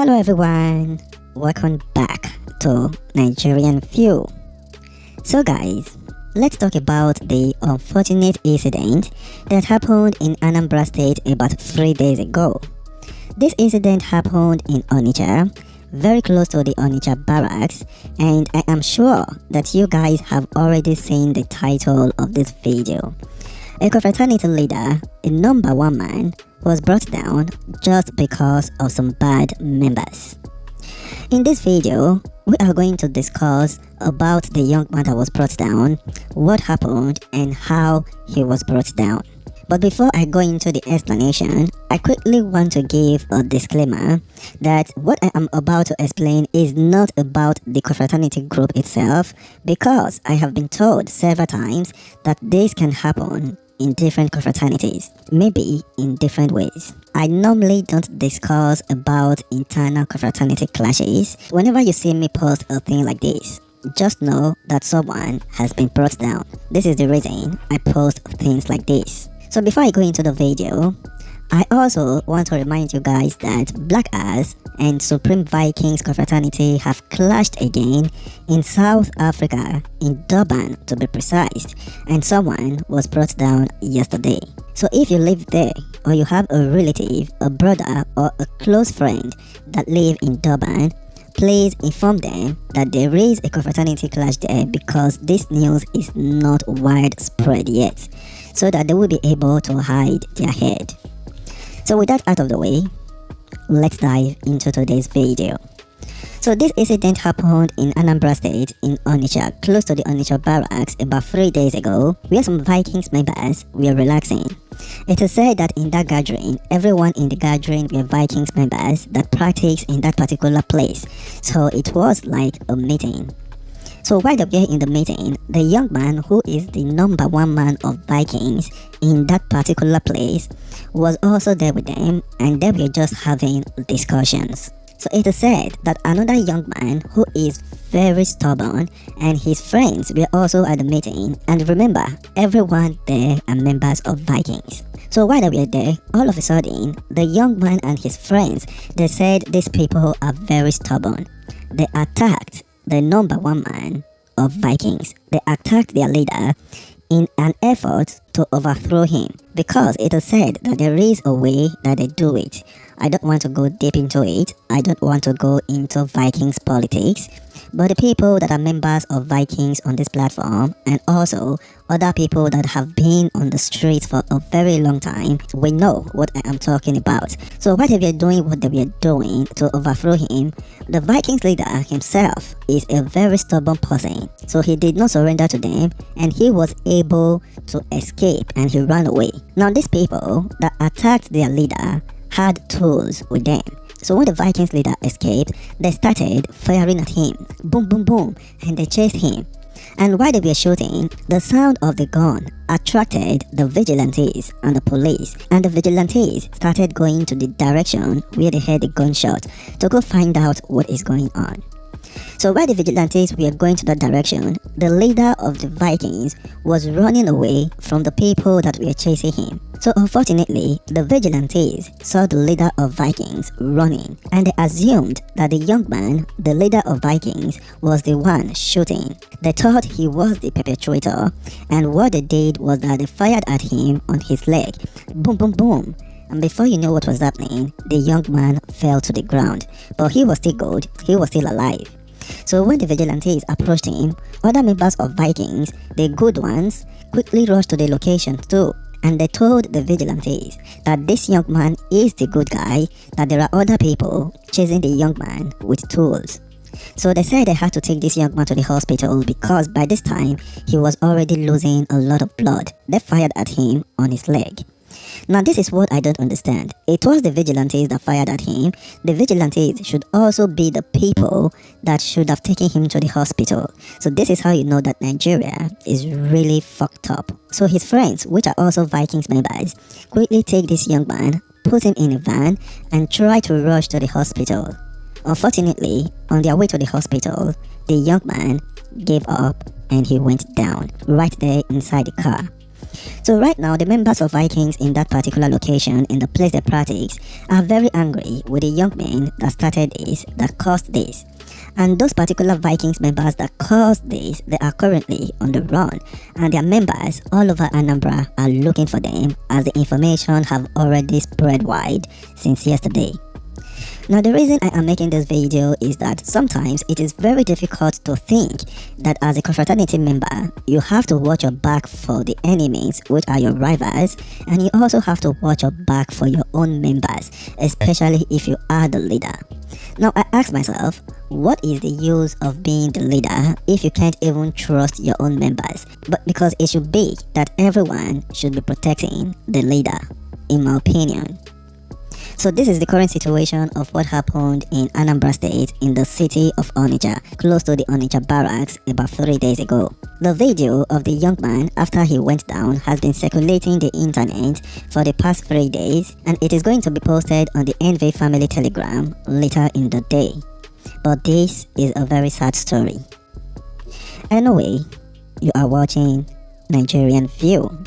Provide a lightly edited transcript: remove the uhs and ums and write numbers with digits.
Hello everyone, welcome back to Nigerian View. So guys, let's talk about the unfortunate incident that happened in Anambra State about 3 days ago. This incident happened in Onitsha, very close to the Onitsha barracks, and I am sure that you guys have already seen the title of this video. A confraternity leader, a number one man, was brought down just because of some bad members. In this video, we are going to discuss about the young man that was brought down, what happened, and how he was brought down. But before I go into the explanation, I quickly want to give a disclaimer that what I am about to explain is not about the confraternity group itself, because I have been told several times that this can happen in different confraternities, maybe in different ways. I normally don't discuss about internal confraternity clashes. Whenever you see me post a thing like this, just know that someone has been brought down. This is the reason I post things like this. So before I go into the video, I also want to remind you guys that Black Ass and Supreme Vikings confraternity have clashed again in South Africa, in Durban to be precise, and someone was brought down yesterday. So if you live there, or you have a relative, a brother, or a close friend that live in Durban, please inform them that there is a confraternity clash there, because this news is not widespread yet, so that they will be able to hide their head. So with that out of the way, let's dive into today's video. So this incident happened in Anambra State in Onitsha, close to the Onitsha barracks about 3 days ago, where some Vikings members were relaxing. It is said that in that gathering, everyone in the gathering were Vikings members that practice in that particular place, so it was like a meeting. So while they were in the meeting, the young man who is the number one man of Vikings in that particular place was also there with them, and they were just having discussions. So it is said that another young man who is very stubborn and his friends were also at the meeting, and remember, everyone there are members of Vikings. So while they were there, all of a sudden, the young man and his friends, they said these people are very stubborn. They attacked the number one man of Vikings. They attacked their leader in an effort to overthrow him, because it is said that there is a way that they do it. I don't want to go deep into it. I don't want to go into Vikings politics, but the people that are members of Vikings on this platform, and also other people that have been on the streets for a very long time, we know what I am talking about. So while they were doing what they were doing to overthrow him, the Vikings leader himself is a very stubborn person, so he did not surrender to them, and he was able to escape, and he ran away. Now these people that attacked their leader had tools with them. So when the Vikings leader escaped, they started firing at him. Boom, boom, boom, and they chased him. And while they were shooting, the sound of the gun attracted the vigilantes and the police, and the vigilantes started going to the direction where they heard the gunshot to go find out what is going on. So while the vigilantes were going to that direction, the leader of the Vikings was running away from the people that were chasing him. So unfortunately, the vigilantes saw the leader of Vikings running, and they assumed that the young man, the leader of Vikings, was the one shooting. They thought he was the perpetrator, and what they did was that they fired at him on his leg. Boom, boom, boom. And before you know what was happening, the young man fell to the ground, but he was still good, he was still alive. So when the vigilantes approached him, other members of Vikings, the good ones, quickly rushed to the location too, and they told the vigilantes that this young man is the good guy, that there are other people chasing the young man with tools. So they said they had to take this young man to the hospital, because by this time he was already losing a lot of blood. They fired at him on his leg. Now this is what I don't understand. It was the vigilantes that fired at him. The vigilantes should also be the people that should have taken him to the hospital. So this is how you know that Nigeria is really fucked up. So his friends, which are also Vikings members, quickly take this young man, put him in a van, and try to rush to the hospital. Unfortunately, on their way to the hospital, the young man gave up and he went down right there inside the car. So right now, the members of Vikings in that particular location, in the place they practice, are very angry with the young men that started this, that caused this. And those particular Vikings members that caused this, they are currently on the run, and their members all over Anambra are looking for them, as the information have already spread wide since yesterday. Now, the reason I am making this video is that sometimes it is very difficult to think that as a confraternity member, you have to watch your back for the enemies, which are your rivals, and you also have to watch your back for your own members, especially if you are the leader. Now, I ask myself, what is the use of being the leader if you can't even trust your own members? But because it should be that everyone should be protecting the leader, in my opinion. So this is the current situation of what happened in Anambra State in the city of Onitsha, close to the Onitsha barracks about 3 days ago. The video of the young man after he went down has been circulating the internet for the past 3 days, and it is going to be posted on the NV family telegram later in the day. But this is a very sad story. Anyway, you are watching Nigerian View.